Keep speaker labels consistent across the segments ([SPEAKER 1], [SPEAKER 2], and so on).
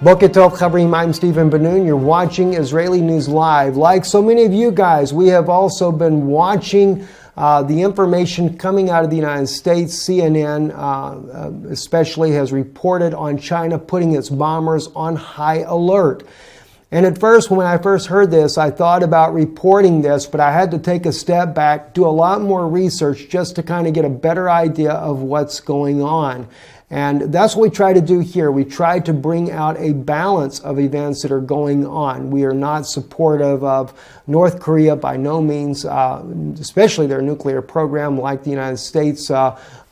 [SPEAKER 1] Boker Tov Chavrim, I'm Stephen Ben-Nun. You're watching Israeli News Live. Like so many of you guys, we have also been watching the information coming out of the United States. CNN especially has reported on China putting its bombers on high alert. And at first, when I first heard this, I thought about reporting this, but I had to take a step back, do a lot more research just to kind of get a better idea of what's going on. And that's what we try to do here. We try to bring out a balance of events that are going on. We are not supportive of North Korea by no means, especially their nuclear program like the United States.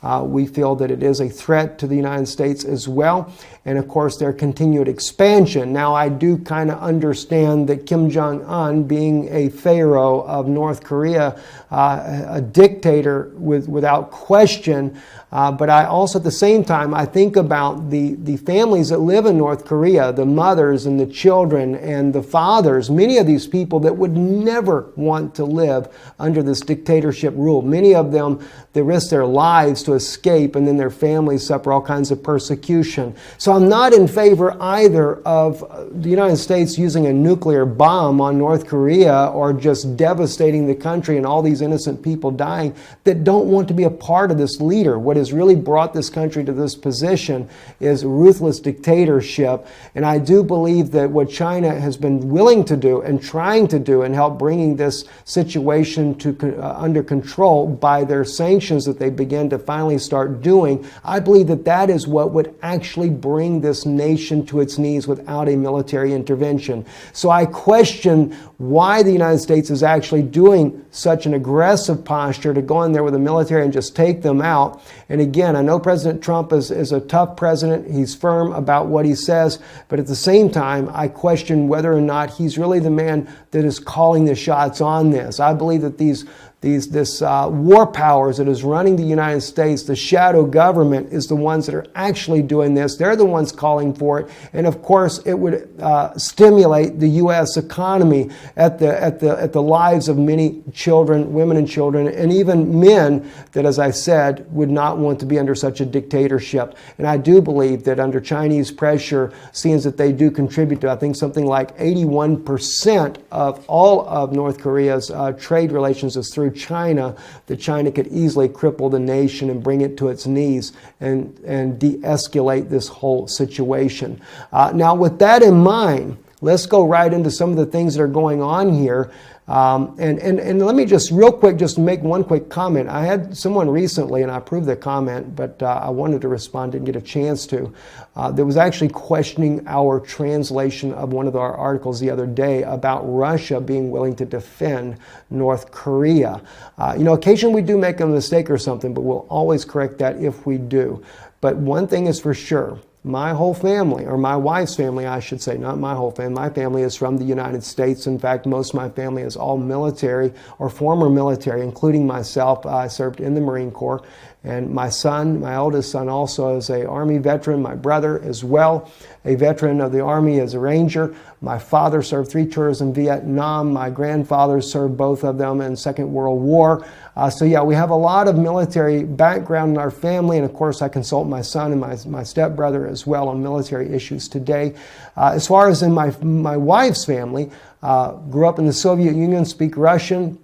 [SPEAKER 1] We feel that it is a threat to the United States as well. And of course, their continued expansion. Now, I do kind of understand that Kim Jong-un, being a pharaoh of North Korea, a dictator without question, but I also at the same time, I think about the families that live in North Korea, the mothers and the children and the fathers, many of these people that would never want to live under this dictatorship rule. Many of them, they risk their lives to escape, and then their families suffer all kinds of persecution. So I'm not in favor either of the United States using a nuclear bomb on North Korea or just devastating the country and all these innocent people dying that don't want to be a part of this leader. What has really brought this country to this position is ruthless dictatorship. And I do believe that what China has been willing to do and trying to do and help bringing this situation to under control by their sanctions that they began to finally start doing, I believe that that is what would actually bring this nation to its knees without a military intervention. So I question why the United States is actually doing such an aggressive posture to go in there with the military and just take them out. And again, I know President Trump is a tough president. He's firm about what he says. But at the same time, I question whether or not he's really the man that is calling the shots on this. I believe that this war powers that is running the United States, the shadow government, is the ones that are actually doing this. They're the ones calling for it. And of course, it would stimulate the U.S. economy at the lives of many children, women and children, and even men that, as I said, would not want to be under such a dictatorship. And I do believe that under Chinese pressure, seeing that they do contribute to, I think, something like 81% of all of North Korea's trade relations is through China, that China could easily cripple the nation and bring it to its knees and de-escalate this whole situation. Now, with that in mind, let's go right into some of the things that are going on here. And let me just real quick, just make one quick comment. I had someone recently, and I approved the comment, but I wanted to respond, didn't get a chance to, that was actually questioning our translation of one of our articles the other day about Russia being willing to defend North Korea. Occasionally we do make a mistake or something, but we'll always correct that if we do. But one thing is for sure. My whole family, or my wife's family, I should say, not my whole family. My family is from the United States. In fact, most of my family is all military or former military, including myself. I served in the Marine Corps. And my son, my oldest son, also is an Army veteran. My brother as well, a veteran of the Army as a Ranger. My father served 3 tours in Vietnam. My grandfather served both of them in Second World War. So yeah, we have a lot of military background in our family. And of course, I consult my son and my stepbrother as well on military issues today. As far as in my wife's family, grew up in the Soviet Union, speak Russian.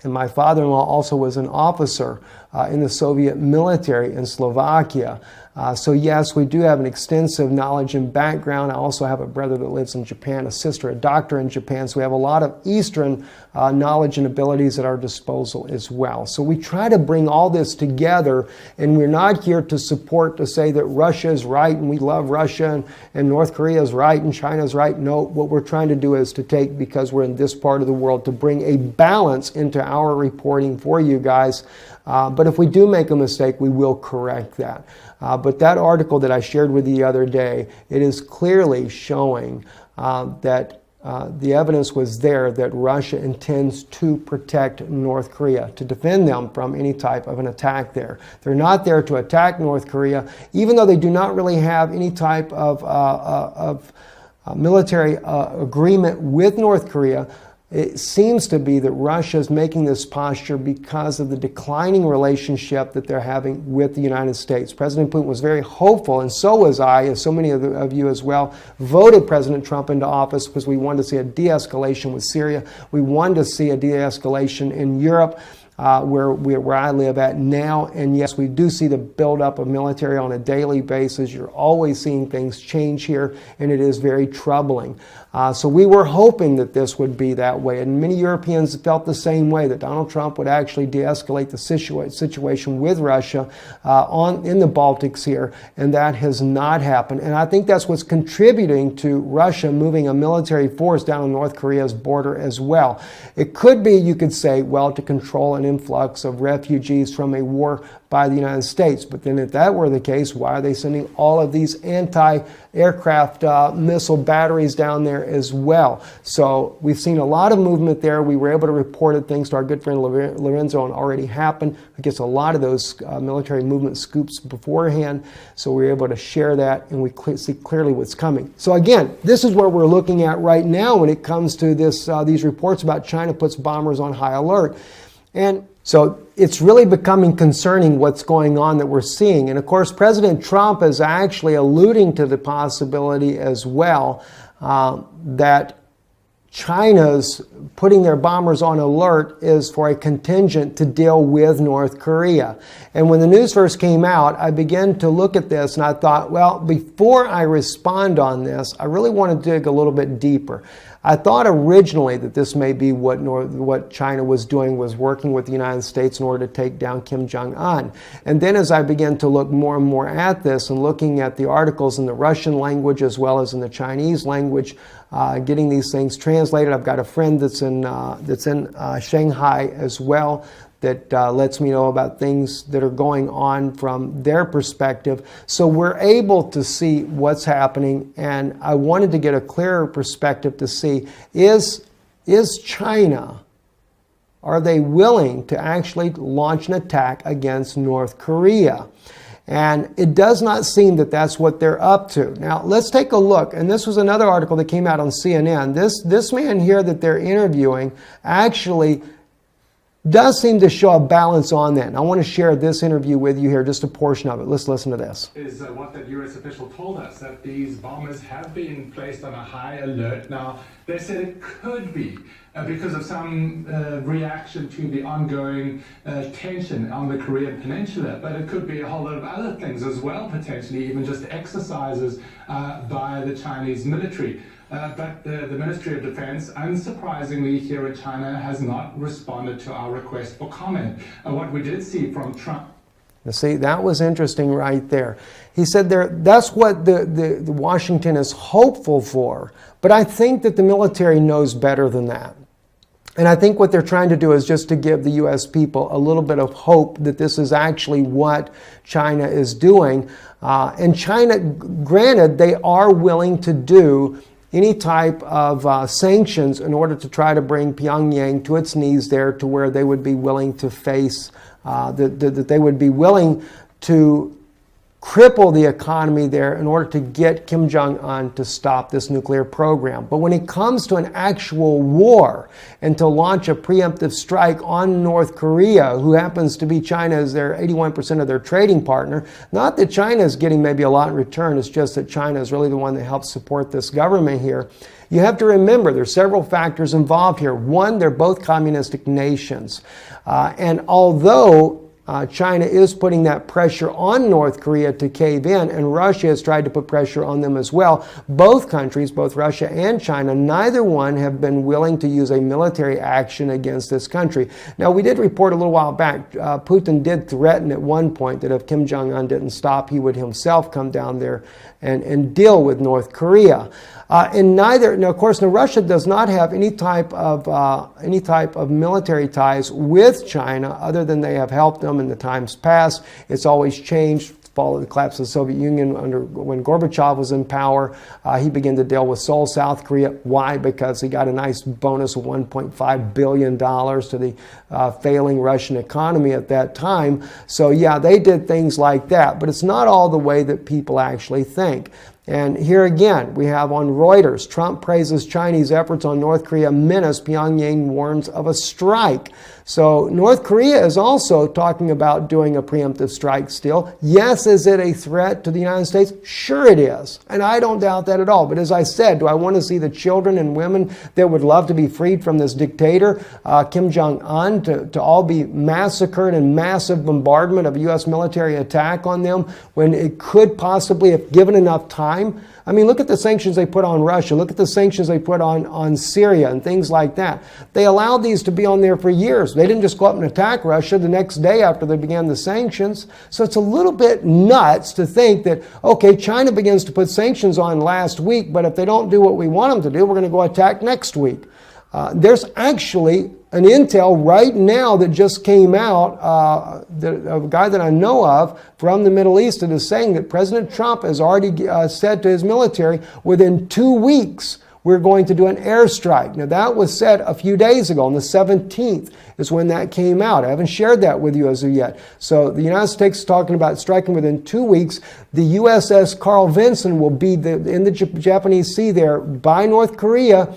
[SPEAKER 1] And my father-in-law also was an officer in the Soviet military in Slovakia. So yes, we do have an extensive knowledge and background. I also have a brother that lives in Japan, a sister, a doctor in Japan. So we have a lot of Eastern knowledge and abilities at our disposal as well. So we try to bring all this together, and we're not here to say that Russia is right and we love Russia and North Korea is right and China is right. No, what we're trying to do is to take, because we're in this part of the world, to bring a balance into our reporting for you guys. But if we do make a mistake, we will correct that. But that article that I shared with you the other day, it is clearly showing that the evidence was there that Russia intends to protect North Korea, to defend them from any type of an attack there. They're not there to attack North Korea, even though they do not really have any type of military agreement with North Korea. it seems to be that Russia is making this posture because of the declining relationship that they're having with the United States. President Putin was very hopeful, and so was I, as so many of you as well, voted President Trump into office because we wanted to see a de-escalation with Syria. We wanted to see a de-escalation in Europe. Where I live at now. And yes, we do see the buildup of military on a daily basis. You're always seeing things change here, and it is very troubling. So we were hoping that this would be that way, and many Europeans felt the same way, that Donald Trump would actually de-escalate the situation with Russia in the Baltics here, and that has not happened. And I think that's what's contributing to Russia moving a military force down on North Korea's border as well. It could be, you could say, well, to control an influx of refugees from a war by the United States. But then if that were the case, why are they sending all of these anti-aircraft missile batteries down there as well? So we've seen a lot of movement there. We were able to report it thanks to our good friend Lorenzo, and already happened. He gets a lot of those military movement scoops beforehand. So we were able to share that, and we see clearly what's coming. So again, this is what we're looking at right now when it comes to this these reports about China puts bombers on high alert. And so it's really becoming concerning what's going on that we're seeing. And of course, President Trump is actually alluding to the possibility as well that China's putting their bombers on alert is for a contingent to deal with North Korea. And when the news first came out, I began to look at this and I thought, well, before I respond on this, I really want to dig a little bit deeper. I thought originally that this may be what China was doing, was working with the United States in order to take down Kim Jong-un. And then as I began to look more and more at this and looking at the articles in the Russian language as well as in the Chinese language, getting these things translated. I've got a friend that's in Shanghai as well, that lets me know about things that are going on from their perspective. So we're able to see what's happening, and I wanted to get a clearer perspective to see, is China, are they willing to actually launch an attack against North Korea? And it does not seem that that's what they're up to. Now, let's take a look. And this was another article that came out on CNN. This man here that they're interviewing actually does seem to show a balance on that. And I want to share this interview with you here, just a portion of it. Let's listen to this.
[SPEAKER 2] Is what that U.S. official told us, that these bombers have been placed on a high alert. Now, they said it could be because of some reaction to the ongoing tension on the Korean Peninsula, but it could be a whole lot of other things as well, potentially, even just exercises by the Chinese military. But the Ministry of Defense, unsurprisingly here in China, has not responded to our request for comment. What we did see from Trump...
[SPEAKER 1] You see, that was interesting right there. He said that's what the Washington is hopeful for, but I think that the military knows better than that. And I think what they're trying to do is just to give the U.S. people a little bit of hope that this is actually what China is doing. And China, granted, they are willing to do any type of sanctions in order to try to bring Pyongyang to its knees there, to where they would be willing to face, that they would be willing to cripple the economy there in order to get Kim Jong-un to stop this nuclear program. But when it comes to an actual war and to launch a preemptive strike on North Korea, who happens to be China's, their 81% of their trading partner, not that China is getting maybe a lot in return, it's just that China is really the one that helps support this government here. You have to remember there's several factors involved here. One, they're both communistic nations. And although China is putting that pressure on North Korea to cave in, and Russia has tried to put pressure on them as well. Both countries, both Russia and China, neither one have been willing to use a military action against this country. Now, we did report a little while back, Putin did threaten at one point that if Kim Jong-un didn't stop, he would himself come down there and deal with North Korea. And neither, now of course, now Russia does not have any type of military ties with China, other than they have helped them in the times past. It's always changed. Following the collapse of the Soviet Union when Gorbachev was in power, he began to deal with Seoul, South Korea. Why? Because he got a nice bonus of $1.5 billion to the failing Russian economy at that time. So yeah, they did things like that, but it's not all the way that people actually think. And here again, we have on Reuters, Trump praises Chinese efforts on North Korea menace, Pyongyang warns of a strike. So North Korea is also talking about doing a preemptive strike still. Yes, is it a threat to the United States? Sure it is. And I don't doubt that at all. But as I said, do I want to see the children and women that would love to be freed from this dictator, Kim Jong-un, to all be massacred in massive bombardment of a U.S. military attack on them when it could possibly, if given enough time? I mean, look at the sanctions they put on Russia. Look at the sanctions they put on Syria and things like that. They allowed these to be on there for years. They didn't just go up and attack Russia the next day after they began the sanctions. So it's a little bit nuts to think that, okay, China begins to put sanctions on last week, but if they don't do what we want them to do, we're going to go attack next week. There's actually an intel right now that just came out, a guy that I know of from the Middle East that is saying that President Trump has already said to his military, within 2 weeks, we're going to do an airstrike. Now, that was said a few days ago, on the 17th is when that came out. I haven't shared that with you as of yet. So the United States is talking about striking within 2 weeks. The USS Carl Vinson will be in the Japanese Sea there by North Korea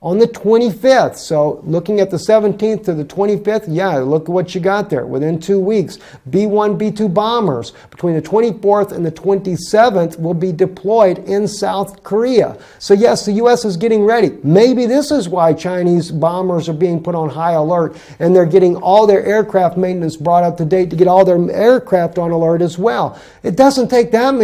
[SPEAKER 1] on the 25th. So looking at the 17th to the 25th, yeah, look at what you got there. Within 2 weeks, B-1, B-2 bombers between the 24th and the 27th will be deployed in South Korea. So yes, the U.S. is getting ready. Maybe this is why Chinese bombers are being put on high alert and they're getting all their aircraft maintenance brought up to date to get all their aircraft on alert as well. It doesn't take that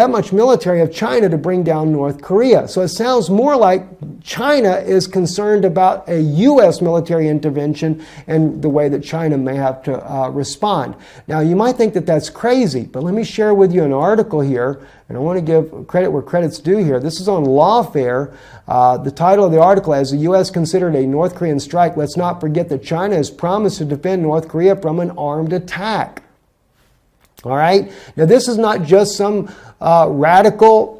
[SPEAKER 1] much military of China to bring down North Korea. So it sounds more like China is concerned about a U.S. military intervention and the way that China may have to respond. Now, you might think that that's crazy, but let me share with you an article here, and I want to give credit where credit's due here. This is on Lawfare. The title of the article, as the U.S. considered a North Korean strike, let's not forget that China has promised to defend North Korea from an armed attack. All right. Now, this is not just some radical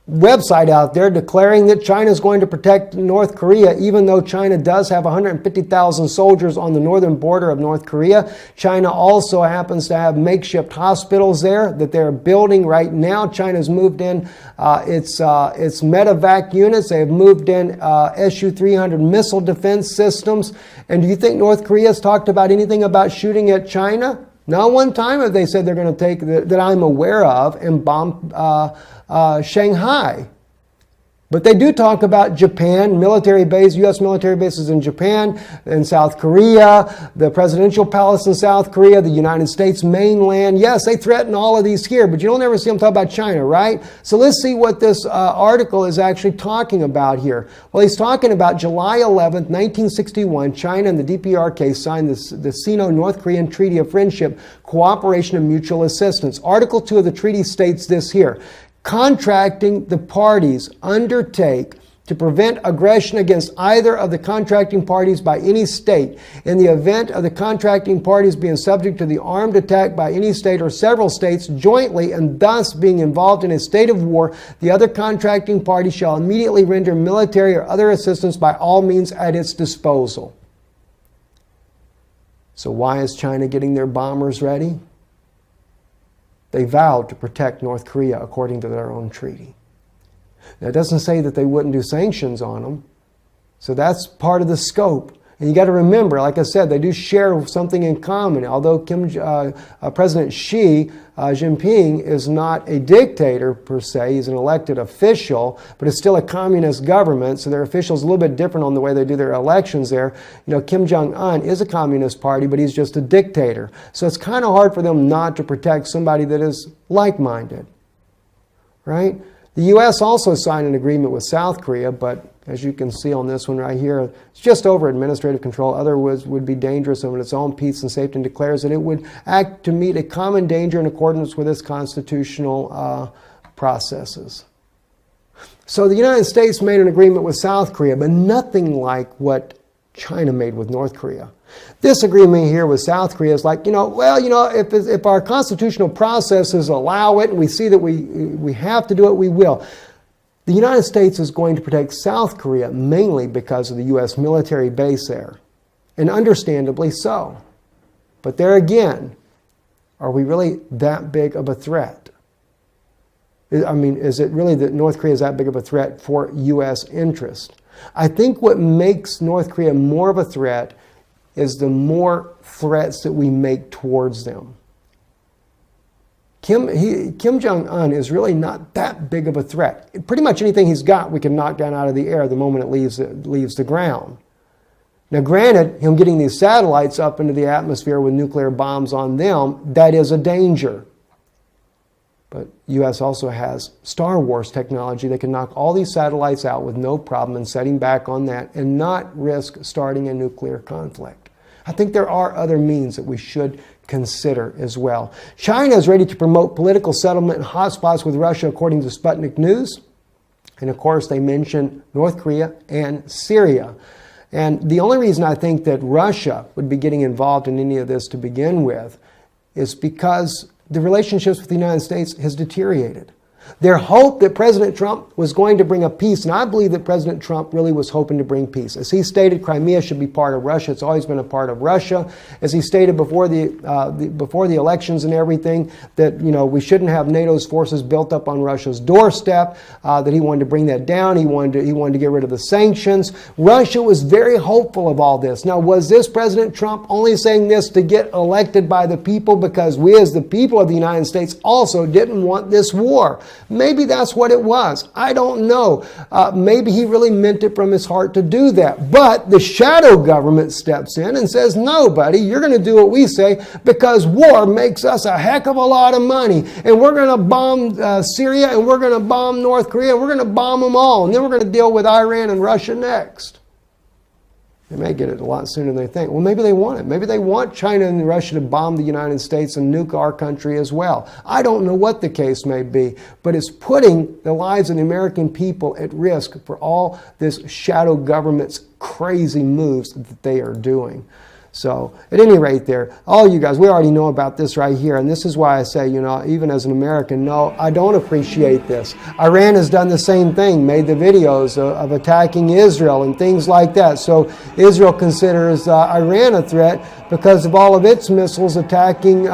[SPEAKER 1] website out there declaring that China is going to protect North Korea, even though China does have 150,000 soldiers on the northern border of North Korea. China also happens to have makeshift hospitals there that they're building right now. China's moved in its medevac units. They have moved in Su-300 missile defense systems. And do you think North Korea has talked about anything about shooting at China? Not one time have they said they're going to take, that I'm aware of, and bomb Shanghai. But they do talk about Japan, military base, U.S. military bases in Japan, in South Korea, the presidential palace in South Korea, the United States mainland. Yes, they threaten all of these here, but you don't ever see them talk about China, right? So let's see what this article is actually talking about here. Well, he's talking about July 11th, 1961, China and the DPRK signed the Sino-North Korean Treaty of Friendship, Cooperation, and Mutual Assistance. Article 2 of the treaty states this here. Contracting the parties undertake to prevent aggression against either of the contracting parties by any state. In the event of the contracting parties being subject to the armed attack by any state or several states jointly and thus being involved in a state of war, the other contracting party shall immediately render military or other assistance by all means at its disposal. So why is China getting their bombers ready? They vowed to protect North Korea according to their own treaty. Now, it doesn't say that they wouldn't do sanctions on them. So that's part of the scope. And you got to remember, like I said, they do share something in common. Although President Xi Jinping is not a dictator per se, he's an elected official, but it's still a communist government, so their officials are a little bit different on the way they do their elections there. You know, Kim Jong-un is a communist party, but he's just a dictator. So it's kind of hard for them not to protect somebody that is like-minded, right? The U.S. also signed an agreement with South Korea, but as you can see on this one right here, it's just over administrative control. Otherwise would be dangerous of its own peace and safety, and declares that it would act to meet a common danger in accordance with its constitutional processes. So the United States made an agreement with South Korea, but nothing like what China made with North Korea. This agreement here with South Korea is like, if our constitutional processes allow it and we see that we have to do it, we will. The United States is going to protect South Korea mainly because of the U.S. military base there, and understandably so. But there again, are we really that big of a threat? I mean, is it really that North Korea is that big of a threat for U.S. interest? I think what makes North Korea more of a threat is the more threats that we make towards them. Kim Jong-un is really not that big of a threat. Pretty much anything he's got, we can knock down out of the air the moment it leaves the ground. Now, granted, him getting these satellites up into the atmosphere with nuclear bombs on them, that is a danger. But U.S. also has Star Wars technology that can knock all these satellites out with no problem and setting back on that and not risk starting a nuclear conflict. I think there are other means that we should consider as well. China is ready to promote political settlement in hotspots with Russia, according to Sputnik News. And of course, they mention North Korea and Syria. And the only reason I think that Russia would be getting involved in any of this to begin with is because the relationships with the United States has deteriorated. Their hope that President Trump was going to bring a peace, and I believe that President Trump really was hoping to bring peace. As he stated, Crimea should be part of Russia. It's always been a part of Russia. As he stated before the elections and everything, that we shouldn't have NATO's forces built up on Russia's doorstep. That he wanted to bring that down. He wanted to get rid of the sanctions. Russia was very hopeful of all this. Now, was this President Trump only saying this to get elected by the people because we, as the people of the United States, also didn't want this war? Maybe that's what it was. I don't know. Maybe he really meant it from his heart to do that. But the shadow government steps in and says, no, buddy, you're going to do what we say because war makes us a heck of a lot of money. And we're going to bomb Syria, and we're going to bomb North Korea, and we're going to bomb them all. And then we're going to deal with Iran and Russia next. They may get it a lot sooner than they think. Well, maybe they want it. Maybe they want China and Russia to bomb the United States and nuke our country as well. I don't know what the case may be, but it's putting the lives of the American people at risk for all this shadow government's crazy moves that they are doing. So, at any rate there, all you guys, we already know about this right here, and this is why I say, even as an American, no, I don't appreciate this. Iran has done the same thing, made the videos of attacking Israel and things like that. So, Israel considers Iran a threat because of all of its missiles attacking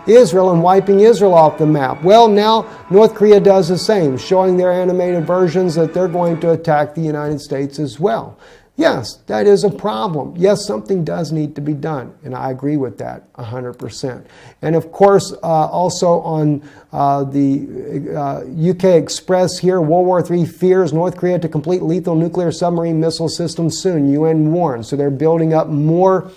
[SPEAKER 1] Israel and wiping Israel off the map. Well, now North Korea does the same, showing their animated versions that they're going to attack the United States as well. Yes, that is a problem. Yes, something does need to be done, and I agree with that 100%. And of course, also on the UK Express here, World War III fears North Korea to complete lethal nuclear submarine missile system soon. UN warns. So they're building up more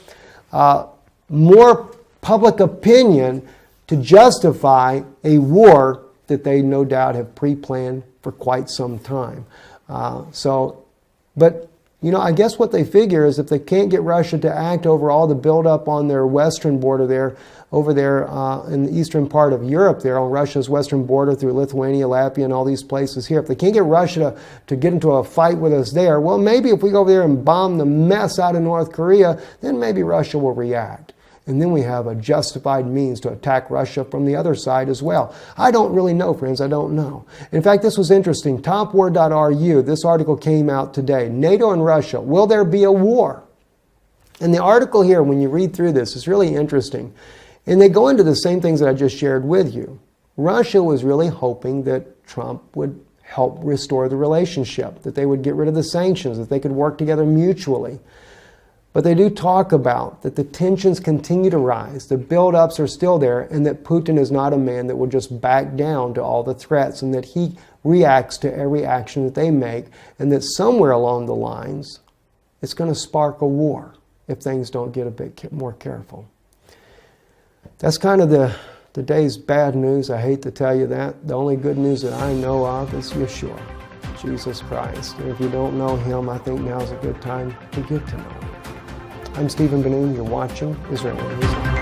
[SPEAKER 1] public opinion to justify a war that they no doubt have pre-planned for quite some time. But I guess what they figure is if they can't get Russia to act over all the buildup on their western border there, over there in the eastern part of Europe there, on Russia's western border through Lithuania, Latvia, and all these places here, if they can't get Russia to get into a fight with us there, well, maybe if we go over there and bomb the mess out of North Korea, then maybe Russia will react. And then we have a justified means to attack Russia from the other side as well. I don't really know, friends. I don't know. In fact, this was interesting. Topwar.ru, this article came out today. NATO and Russia, will there be a war? And the article here, when you read through this, is really interesting. And they go into the same things that I just shared with you. Russia was really hoping that Trump would help restore the relationship, that they would get rid of the sanctions, that they could work together mutually. But they do talk about that the tensions continue to rise, the buildups are still there, and that Putin is not a man that will just back down to all the threats, and that he reacts to every action that they make, and that somewhere along the lines, it's going to spark a war if things don't get a bit more careful. That's kind of the day's bad news. I hate to tell you that. The only good news that I know of is Yeshua, Jesus Christ. And if you don't know him, I think now's a good time to get to know him. I'm Stephen Ben-Nun. You're watching Israeli News Live.